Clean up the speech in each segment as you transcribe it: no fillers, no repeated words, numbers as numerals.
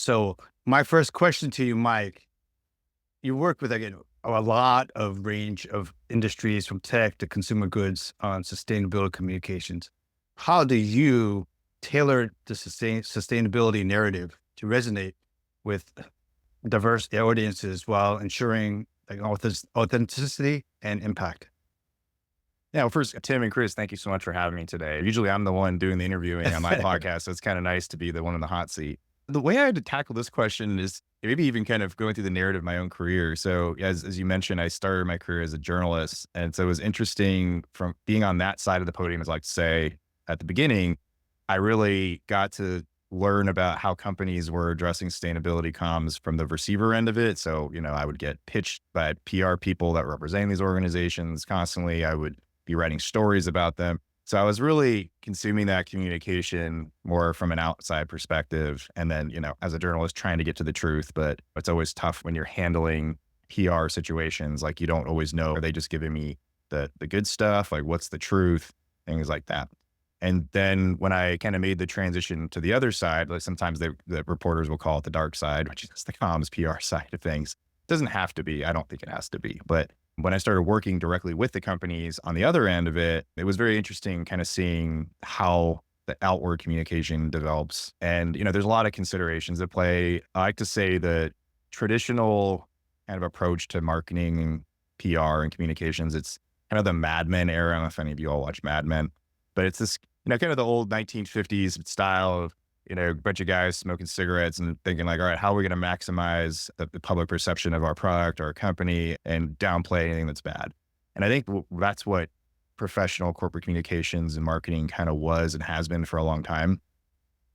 So my first question to you, Mike, you work with again a lot of range of industries from tech to consumer goods on sustainability communications. How do you tailor the sustainability narrative to resonate with diverse audiences while ensuring like authenticity and impact? Yeah, well, first, Tim and Chris, thank you so much for having me today. Usually I'm the one doing the interviewing on my podcast, so it's kind of nice to be the one in the hot seat. The way I had to tackle this question is maybe even kind of going through the narrative of my own career. So, as you mentioned, I started my career as a journalist. And so it was interesting from being on that side of the podium, as I like to say at the beginning, I really got to learn about how companies were addressing sustainability comms from the receiver end of it. So, I would get pitched by PR people that were representing these organizations constantly. I would be writing stories about them. So I was really consuming that communication more from an outside perspective. And then, as a journalist trying to get to the truth, but it's always tough when you're handling PR situations. Like you don't always know, are they just giving me the good stuff? Like what's the truth? Things like that. And then when I kind of made the transition to the other side, like sometimes the reporters will call it the dark side, which is the comms PR side of things. It doesn't have to be. I don't think it has to be. But when I started working directly with the companies on the other end of it, it was very interesting kind of seeing how the outward communication develops. And, there's a lot of considerations at play. I like to say the traditional kind of approach to marketing, PR, and communications, it's kind of the Mad Men era. I don't know if any of you all watch Mad Men, but it's this, kind of the old 1950s style of, a bunch of guys smoking cigarettes and thinking like, all right, how are we going to maximize the public perception of our product or our company and downplay anything that's bad? And I think that's what professional corporate communications and marketing kind of was and has been for a long time.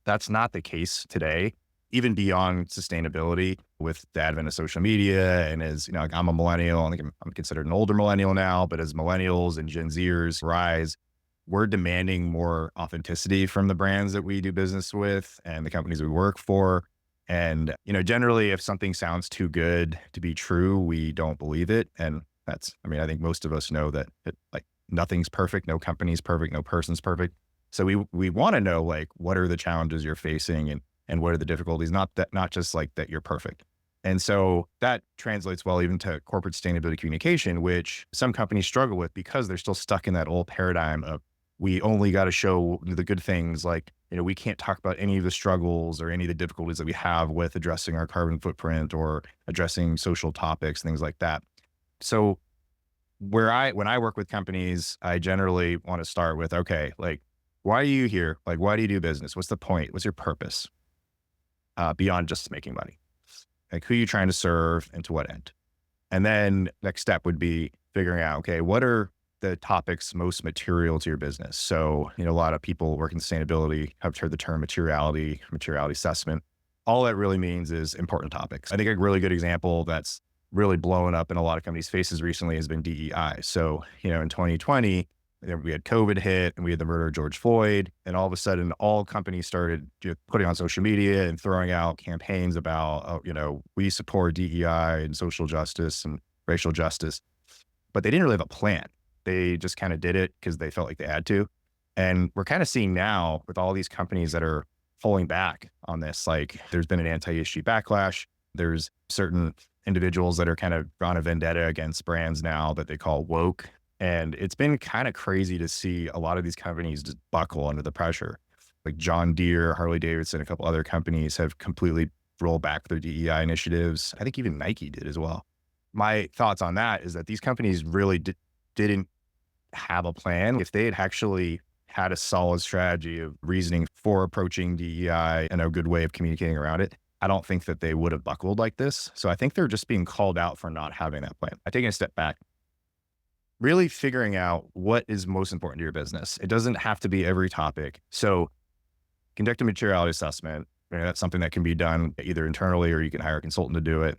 That's not the case today, even beyond sustainability with the advent of social media. And as, like I'm a millennial, I think I'm considered an older millennial now, but as millennials and Gen Zers rise, we're demanding more authenticity from the brands that we do business with and the companies we work for. And, generally, if something sounds too good to be true, we don't believe it. And I think most of us know that like nothing's perfect, no company's perfect, no person's perfect. So we want to know like what are the challenges you're facing and what are the difficulties, not just like that you're perfect. And so that translates well even to corporate sustainability communication, which some companies struggle with because they're still stuck in that old paradigm of we only got to show the good things. Like, we can't talk about any of the struggles or any of the difficulties that we have with addressing our carbon footprint or addressing social topics, things like that. So when I work with companies, I generally want to start with, okay, like, why are you here? Like, why do you do business? What's the point? What's your purpose? Beyond just making money, like who are you trying to serve and to what end? And then next step would be figuring out, okay, what are the topics most material to your business? So, a lot of people working in sustainability have heard the term materiality assessment. All that really means is important topics. I think a really good example that's really blown up in a lot of companies' faces recently has been DEI. So, in 2020, we had COVID hit and we had the murder of George Floyd. And all of a sudden, all companies started putting on social media and throwing out campaigns about, we support DEI and social justice and racial justice. But they didn't really have a plan. They just kind of did it because they felt like they had to. And we're kind of seeing now with all these companies that are pulling back on this, like there's been an anti-ESG backlash. There's certain individuals that are kind of on a vendetta against brands now that they call woke. And it's been kind of crazy to see a lot of these companies just buckle under the pressure. Like John Deere, Harley Davidson, a couple other companies have completely rolled back their DEI initiatives. I think even Nike did as well. My thoughts on that is that these companies really didn't have a plan. If they had actually had a solid strategy of reasoning for approaching DEI and a good way of communicating around it, I don't think that they would have buckled like this. So I think they're just being called out for not having that plan. I take a step back, really figuring out what is most important to your business. It doesn't have to be every topic. So conduct a materiality assessment. That's something that can be done either internally or you can hire a consultant to do it.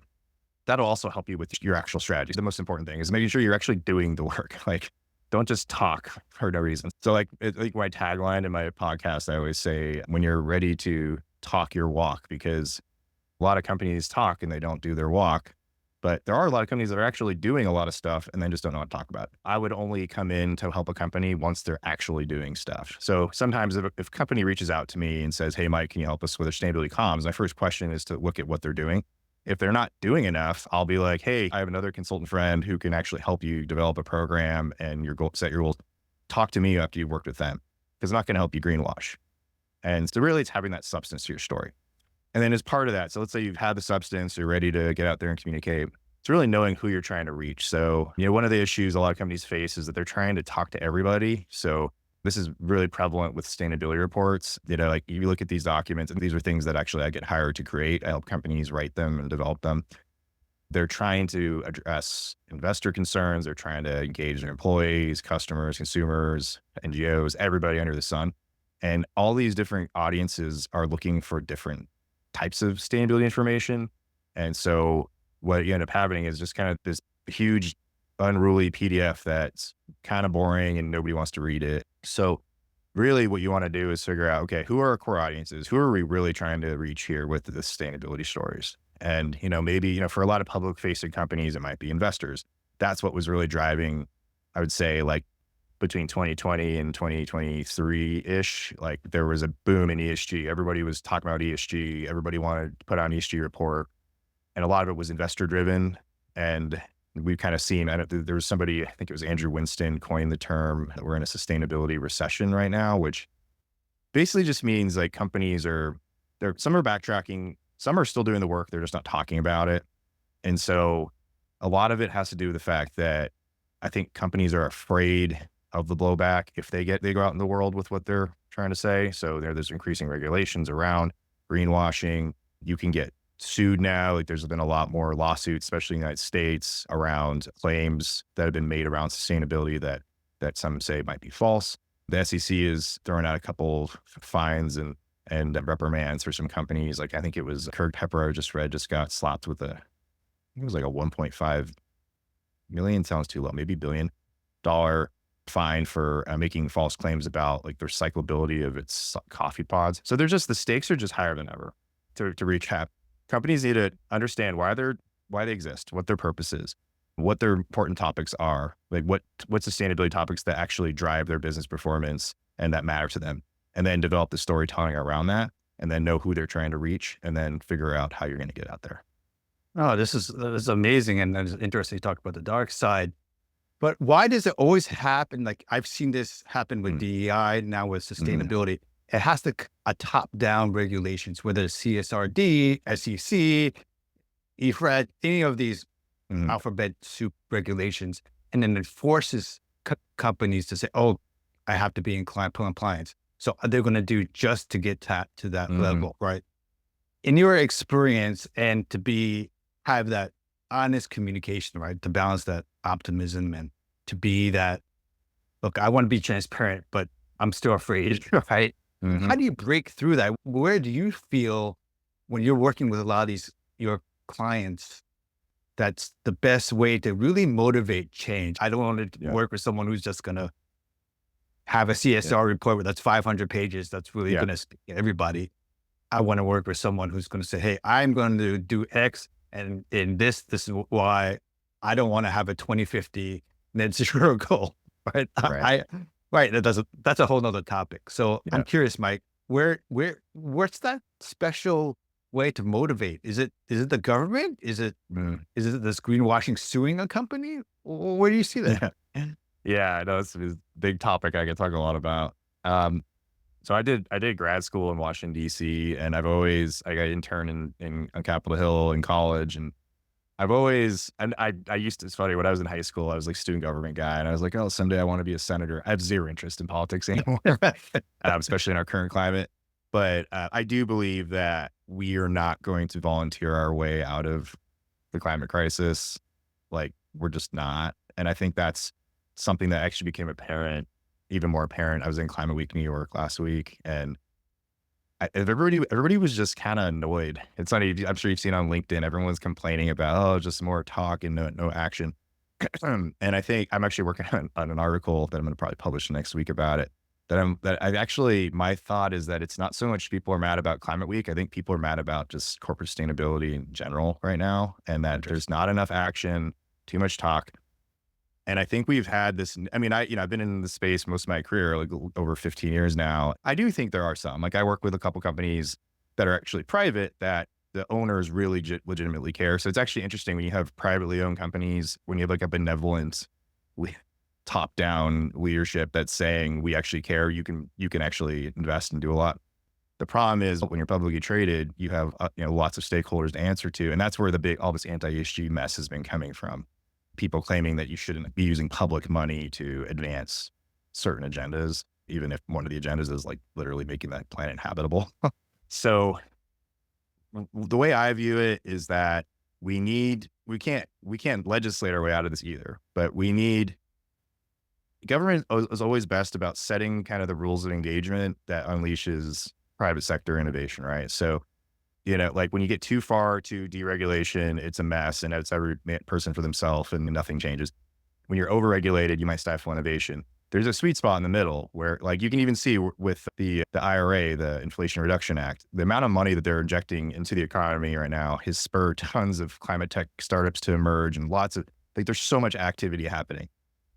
That'll also help you with your actual strategy. The most important thing is making sure you're actually doing the work. Like, don't just talk for no reason. So like my tagline in my podcast, I always say, when you're ready to talk your walk, because a lot of companies talk and they don't do their walk. But there are a lot of companies that are actually doing a lot of stuff and then just don't know how to talk about it. I would only come in to help a company once they're actually doing stuff. So sometimes if a company reaches out to me and says, "Hey, Mike, can you help us with our sustainability comms?" My first question is to look at what they're doing. If they're not doing enough, I'll be like, "Hey, I have another consultant friend who can actually help you develop a program and set your goals. Talk to me after you've worked with them, because I'm not going to help you greenwash." And so really it's having that substance to your story. And then as part of that, so let's say you've had the substance, you're ready to get out there and communicate. It's really knowing who you're trying to reach. So, one of the issues a lot of companies face is that they're trying to talk to everybody. So this is really prevalent with sustainability reports. Like you look at these documents, and these are things that actually I get hired to create. I help companies write them and develop them. They're trying to address investor concerns. They're trying to engage their employees, customers, consumers, NGOs, everybody under the sun. And all these different audiences are looking for different types of sustainability information. And so what you end up having is just kind of this huge unruly PDF that's kind of boring and nobody wants to read it. So really what you want to do is figure out, okay, who are our core audiences? Who are we really trying to reach here with the sustainability stories? And, maybe, for a lot of public facing companies, it might be investors. That's what was really driving, I would say, like between 2020 and 2023-ish, like there was a boom in ESG. Everybody was talking about ESG. Everybody wanted to put out an ESG report. And a lot of it was investor driven. And we've kind of seen, there was somebody, I think it was Andrew Winston, coined the term that we're in a sustainability recession right now, which basically just means like companies some are backtracking, some are still doing the work, they're just not talking about it. And so a lot of it has to do with the fact that I think companies are afraid of the blowback if they go out in the world with what they're trying to say. So there's increasing regulations around greenwashing. You can get sued now. Like there's been a lot more lawsuits, especially in the United States, around claims that have been made around sustainability that some say might be false. The SEC is throwing out a couple of fines and reprimands for some companies. Like I think it was Kirk Pepper, I just read, just got slapped with I think it was like a 1.5 million, sounds too low, maybe $1 billion fine for making false claims about like the recyclability of its coffee pods. So the stakes are just higher than ever. To recap, companies need to understand why they exist, what their purpose is, what their important topics are, like what sustainability topics that actually drive their business performance and that matter to them, and then develop the storytelling around that, and then know who they're trying to reach, and then figure out how you're going to get out there. Oh, this is amazing. And it's interesting to talk about the dark side. But why does it always happen? Like I've seen this happen with DEI, now with sustainability. It has a top-down regulations, whether it's CSRD, SEC, EFRAD, any of these alphabet soup regulations, and then it forces companies to say, "Oh, I have to be in compliance." So they're going to do just to get to that level, right? In your experience, and to have that honest communication, right, to balance that optimism and to be that, look, I want to be transparent, but I'm still afraid, right? How do you break through that? Where do you feel when you're working with a lot of your clients, that's the best way to really motivate change? I don't want to work with someone who's just going to have a CSR report that's 500 pages. That's really going to speak to everybody. I want to work with someone who's going to say, "Hey, I'm going to do X. And in this is why I don't want to have a 2050 net zero goal." Right. Right. That's a whole nother topic. So I'm curious, Mike, what's that special way to motivate? Is it the government? Is it this greenwashing suing a company? Where do you see that? Yeah, I know it's a big topic I could talk a lot about. So I did grad school in Washington, D.C., and I got interned on Capitol Hill in college. And I used to, it's funny, when I was in high school, I was like student government guy, and I was like, "Oh, someday I want to be a senator." I have zero interest in politics anymore, especially in our current climate. But I do believe that we are not going to volunteer our way out of the climate crisis. Like we're just not. And I think that's something that actually became even more apparent. I was in Climate Week, New York last week, and everybody was just kind of annoyed. It's funny. I'm sure you've seen on LinkedIn, everyone's complaining about, "Oh, just more talk and no action." And I think I'm actually working on an article that I'm going to probably publish next week about it. that I actually, my thought is that it's not so much people are mad about Climate Week. I think people are mad about just corporate sustainability in general right now, and that there's Interesting. not enough action, too much talk. And I think we've had this, I mean, I've been in the space most of my career, like over 15 years now. I do think there are some, like I work with a couple companies that are actually private that the owners really legitimately care. So it's actually interesting when you have privately owned companies, when you have like a benevolent le- top down leadership that's saying we actually care, you can actually invest and do a lot. The problem is when you're publicly traded, you have lots of stakeholders to answer to, and that's where all this anti-ESG mess has been coming from. People claiming that you shouldn't be using public money to advance certain agendas, even if one of the agendas is like literally making that planet habitable. So the way I view it is that we can't legislate our way out of this either, but we need government is always best about setting kind of the rules of engagement that unleashes private sector innovation, right? So, like when you get too far to deregulation, it's a mess and it's every person for themselves and nothing changes. When you're overregulated, you might stifle innovation. There's a sweet spot in the middle where like you can even see with the IRA, the Inflation Reduction Act, the amount of money that they're injecting into the economy right now has spurred tons of climate tech startups to emerge and lots of like there's so much activity happening.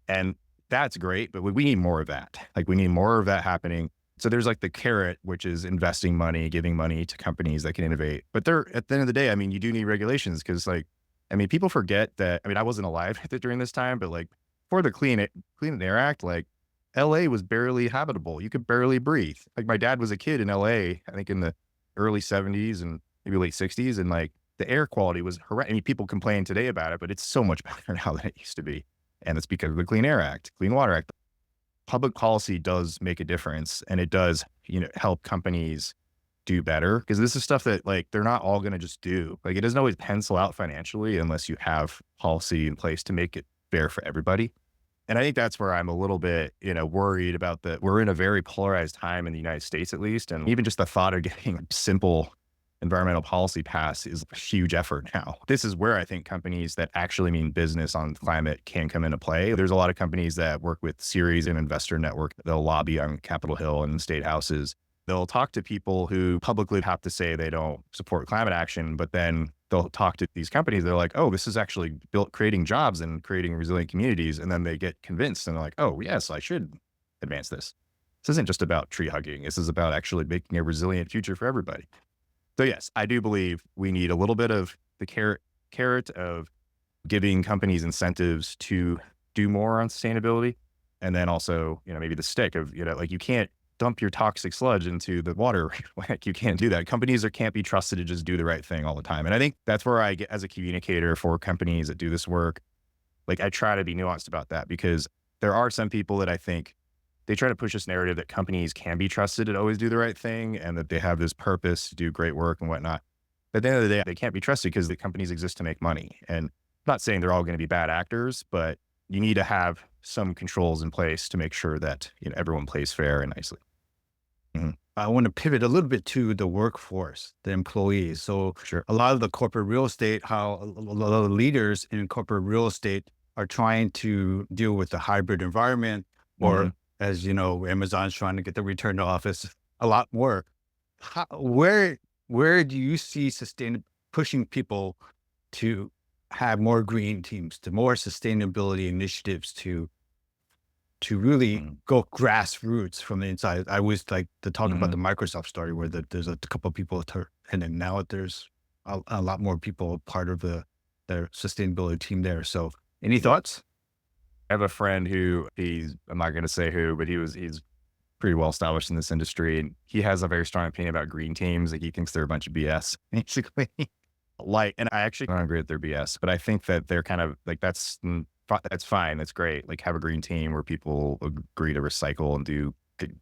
And that's great, but we need more of that. Like we need more of that happening. So there's like the carrot, which is investing money, giving money to companies that can innovate. But they're at the end of the day, I mean, you do need regulations because like, I mean, people forget that, I mean, I wasn't alive during this time, but like for the Clean Air Act, like LA was barely habitable. You could barely breathe. Like my dad was a kid in LA, I think in the early 70s and maybe late 60s. And like the air quality was horrendous. I mean, people complain today about it, but it's so much better now than it used to be. And it's because of the Clean Air Act, Clean Water Act. Public policy does make a difference and it does, help companies do better because this is stuff that like they're not all going to just do. Like it doesn't always pencil out financially unless you have policy in place to make it fair for everybody. And I think that's where I'm a little bit, worried about we're in a very polarized time in the United States, at least. And even just the thought of getting simple environmental policy passed is a huge effort now. This is where I think companies that actually mean business on climate can come into play. There's a lot of companies that work with Ceres and Investor Network. They'll lobby on Capitol Hill and state houses. They'll talk to people who publicly have to say they don't support climate action, but then they'll talk to these companies. They're like, oh, this is actually creating jobs and creating resilient communities. And then they get convinced and they're like, oh, yes, I should advance this. This isn't just about tree hugging. This is about actually making a resilient future for everybody. So yes, I do believe we need a little bit of the carrot of giving companies incentives to do more on sustainability. And then also, maybe the stick of, like you can't dump your toxic sludge into the water. Like you can't do that. Companies can't be trusted to just do the right thing all the time. And I think that's where I get as a communicator for companies that do this work. Like I try to be nuanced about that because there are some people that I think they try to push this narrative that companies can be trusted to always do the right thing and that they have this purpose to do great work and whatnot. But at the end of the day, they can't be trusted because the companies exist to make money. And I'm not saying they're all going to be bad actors, but you need to have some controls in place to make sure that everyone plays fair and nicely. Mhm. I want to pivot a little bit to the workforce, the employees. So Sure. a lot of the corporate real estate, how a lot of the leaders in corporate real estate are trying to deal with the hybrid environment, Mhm. or as you know, Amazon's trying to get the return to office a lot more. Where do you see pushing people to have more green teams, to more sustainability initiatives to really Mhm. go grassroots from the inside? I always like to talk about the Mhm. Microsoft story where there's a couple of people, and then now there's a lot more people part of their sustainability team there. So, any Yeah. thoughts? I have a friend who I'm not going to say who, but he's pretty well established in this industry. And he has a very strong opinion about green teams. Like he thinks they're a bunch of BS, basically. Like, and I actually don't agree with their BS, but I think that they're kind of like, that's fine. That's great. Like have a green team where people agree to recycle and do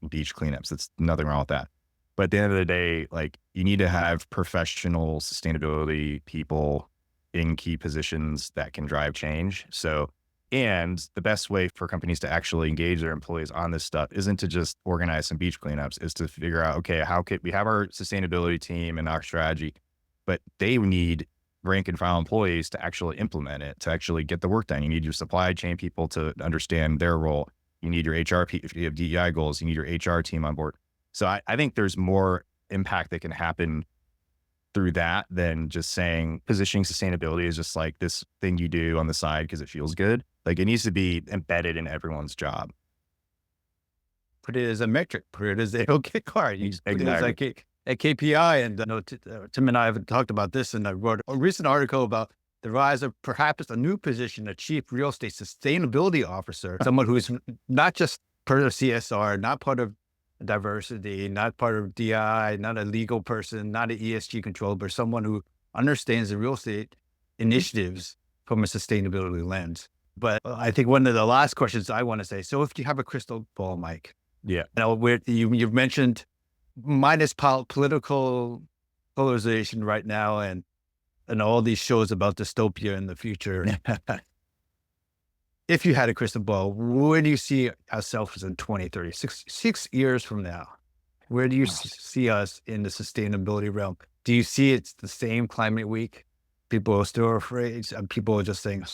beach cleanups. That's nothing wrong with that. But at the end of the day, like you need to have professional sustainability people in key positions that can drive change. So, and the best way for companies to actually engage their employees on this stuff isn't to just organize some beach cleanups, is to figure out, okay, how could we have our sustainability team and our strategy, but they need rank and file employees to actually implement it, to actually get the work done. You need your supply chain people to understand their role. You need your if you have DEI goals, you need your HR team on board. So I think there's more impact that can happen through that than just saying positioning sustainability is just like this thing you do on the side because it feels good. Like it needs to be embedded in everyone's job. Put it as a metric, put it as a OKR. You put it as Exactly. like a KPI. And I know Tim and I have talked about this, and I wrote a recent article about the rise of perhaps a new position, a chief real estate sustainability officer, someone who's not just part of CSR, not part of diversity, not part of DI, not a legal person, not an ESG control, but someone who understands the real estate initiatives from a sustainability lens. But I think one of the last questions I want to say, so if you have a crystal ball, Mike, Yeah. now you've mentioned minus political polarization right now and all these shows about dystopia in the future. If you had a crystal ball, where do you see ourselves in 2030, 6 years from now? Where do you see us in the sustainability realm? Do you see it's the same climate week? People are still afraid. People are just saying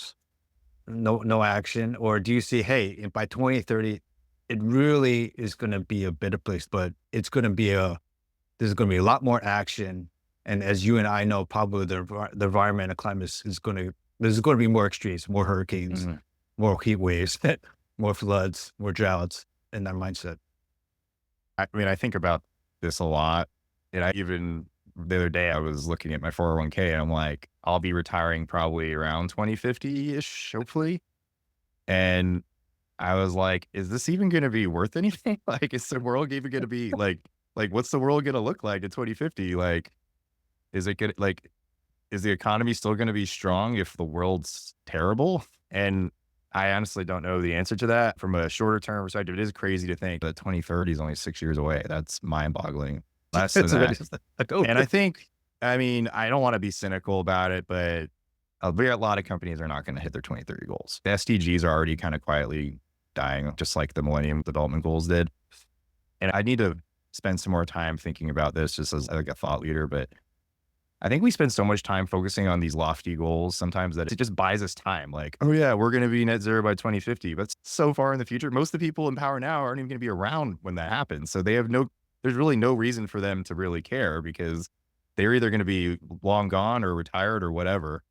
no action. Or do you see, hey, by 2030, it really is going to be a better place, but it's going to be there's going to be a lot more action. And as you and I know, probably the environment and climate there's going to be more extremes, more hurricanes, Mhm. more heat waves, more floods, more droughts in that mindset. I mean, I think about this a lot. And I even the other day I was looking at my 401k and I'm like, I'll be retiring probably around 2050-ish, hopefully. And I was like, is this even going to be worth anything? Like, is the world even going to be what's the world going to look like in 2050? Like, is it good? Like, is the economy still going to be strong if the world's terrible? And I honestly don't know the answer to that from a shorter term perspective. It is crazy to think that 2030 is only 6 years away. That's mind boggling. Less than It's that. like, oh, And I think, I mean, I don't want to be cynical about it, but a lot of companies are not going to hit their 2030 goals. The SDGs are already kind of quietly dying, just like the Millennium Development Goals did. And I need to spend some more time thinking about this just as like a thought leader. But I think we spend so much time focusing on these lofty goals sometimes that it just buys us time. Like, oh yeah, we're going to be net zero by 2050. But it's so far in the future. Most of the people in power now aren't even going to be around when that happens. So there's really no reason for them to really care because they're either going to be long gone or retired or whatever.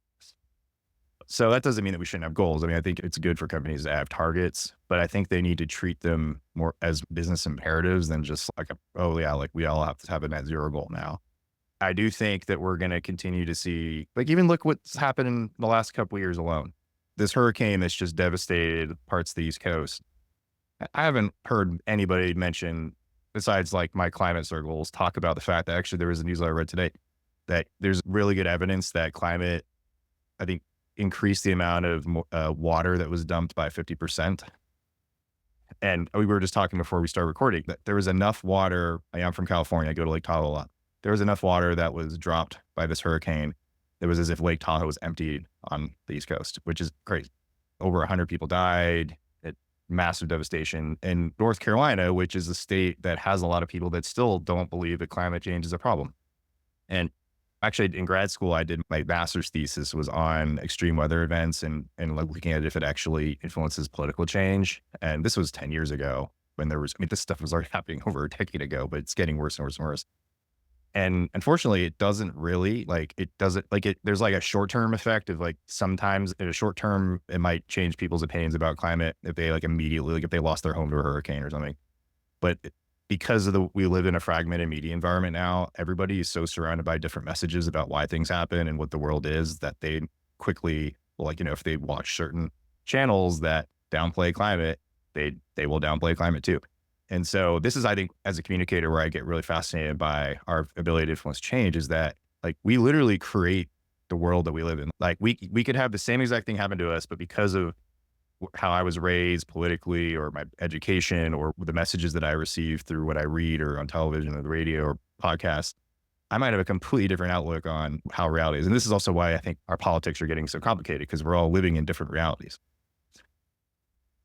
So that doesn't mean that we shouldn't have goals. I mean, I think it's good for companies to have targets, but I think they need to treat them more as business imperatives than just like, oh yeah, like we all have to have a net zero goal now. I do think that we're going to continue to see, like, even look what's happened in the last couple of years alone. This hurricane that's just devastated parts of the East Coast. I haven't heard anybody mention, besides like my climate circles, talk about the fact that actually there was a newsletter I read today that there's really good evidence that climate, I think, increased the amount of water that was dumped by 50%. And we were just talking before we started recording that there was enough water. I'm from California. I go to Lake Tahoe a lot. There was enough water that was dropped by this hurricane. It was as if Lake Tahoe was emptied on the East Coast, which is crazy. Over 100 people died. Massive devastation in North Carolina, which is a state that has a lot of people that still don't believe that climate change is a problem. And actually, in grad school, I did my master's thesis was on extreme weather events and looking at if it actually influences political change. And this was 10 years ago when this stuff was already happening over a decade ago, but it's getting worse and worse and worse. And unfortunately, it doesn't really there's like a short-term effect of like sometimes in a short term, it might change people's opinions about climate if they like immediately, like if they lost their home to a hurricane or something. But because we live in a fragmented media environment now, everybody is so surrounded by different messages about why things happen and what the world is that they quickly, like, if they watch certain channels that downplay climate, they will downplay climate too. And so this is, I think, as a communicator, where I get really fascinated by our ability to influence change is that like we literally create the world that we live in. Like we could have the same exact thing happen to us, but because of how I was raised politically or my education or the messages that I receive through what I read or on television or the radio or podcasts, I might have a completely different outlook on how reality is. And this is also why I think our politics are getting so complicated because we're all living in different realities.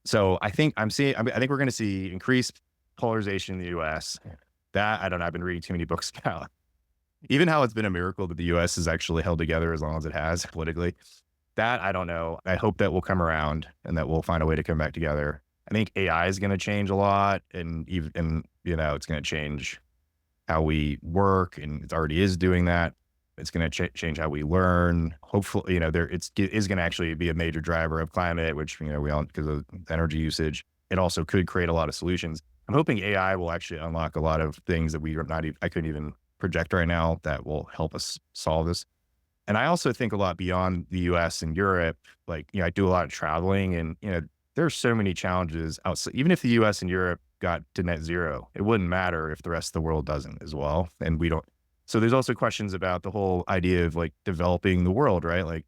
So I think I think we're going to see increased polarization in the US. That, I don't know, I've been reading too many books about. Even how it's been a miracle that the US has actually held together as long as it has politically. That, I don't know. I hope that will come around and that we'll find a way to come back together. I think AI is going to change a lot, and even, and it's going to change how we work, and it already is doing that. It's going to change how we learn. Hopefully, it is going to actually be a major driver of climate, which, we all, because of energy usage, it also could create a lot of solutions. I'm hoping AI will actually unlock a lot of things that we are not even, I couldn't even project right now, that will help us solve this. And I also think a lot beyond the US and Europe. Like, I do a lot of traveling, and, there's so many challenges outside. Even if the US and Europe got to net zero, it wouldn't matter if the rest of the world doesn't as well. And we don't. So there's also questions about the whole idea of like developing the world, right? Like,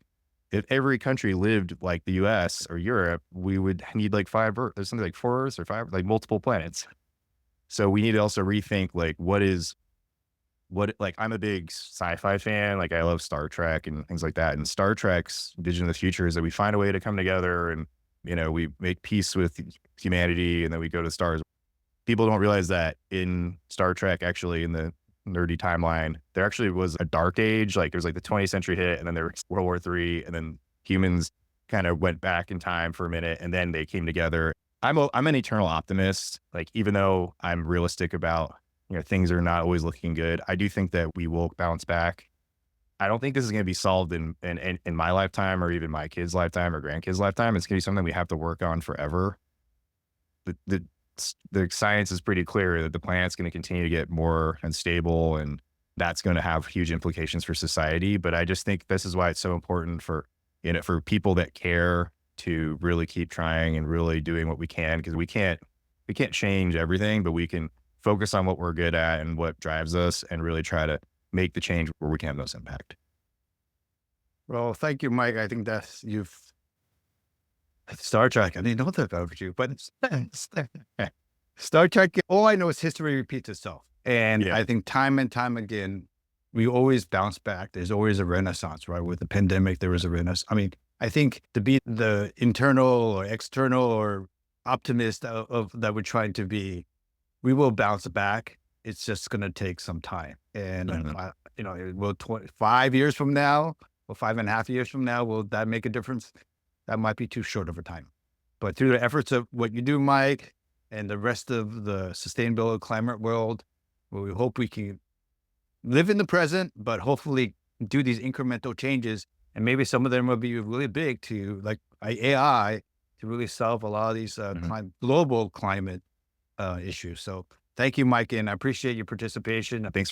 if every country lived like the US or Europe, we would need like there's something like 4 Earths or 5, like multiple planets. So we need to also rethink like like, I'm a big sci-fi fan. Like, I love Star Trek and things like that. And Star Trek's vision of the future is that we find a way to come together, and, we make peace with humanity, and then we go to the stars. People don't realize that in Star Trek, actually, in the nerdy timeline, there actually was a dark age. Like, there's like the 20th century hit, and then there was World War III, and then humans kind of went back in time for a minute, and then they came together. I'm an eternal optimist. Like, even though I'm realistic about, things are not always looking good, I do think that we will bounce back. I don't think this is going to be solved in my lifetime, or even my kids' lifetime or grandkids' lifetime. It's going to be something we have to work on forever. The science is pretty clear that the planet's going to continue to get more unstable, and that's going to have huge implications for society. But I just think this is why it's so important for, for people that care, to really keep trying and really doing what we can, because we can't change everything, but we can focus on what we're good at and what drives us, and really try to make the change where we can have most impact. Well, thank you, Mike. I think Star Trek. I didn't know that about you, but Star Trek. All I know is history repeats itself, and Yeah. I think time and time again, we always bounce back. There's always a renaissance, right? With the pandemic, there was a renaissance. I mean, I think to be the internal or external or optimist of that we're trying to be, we will bounce back. It's just going to take some time. And, Mhm. will 5 years from now, or 5.5 years from now, will that make a difference? That might be too short of a time. But through the efforts of what you do, Mike, and the rest of the sustainable climate world, well, we hope we can live in the present, but hopefully do these incremental changes. And maybe some of them will be really big, to like AI, to really solve a lot of these Mhm. global climate issues. So thank you, Mike, and I appreciate your participation. Thanks for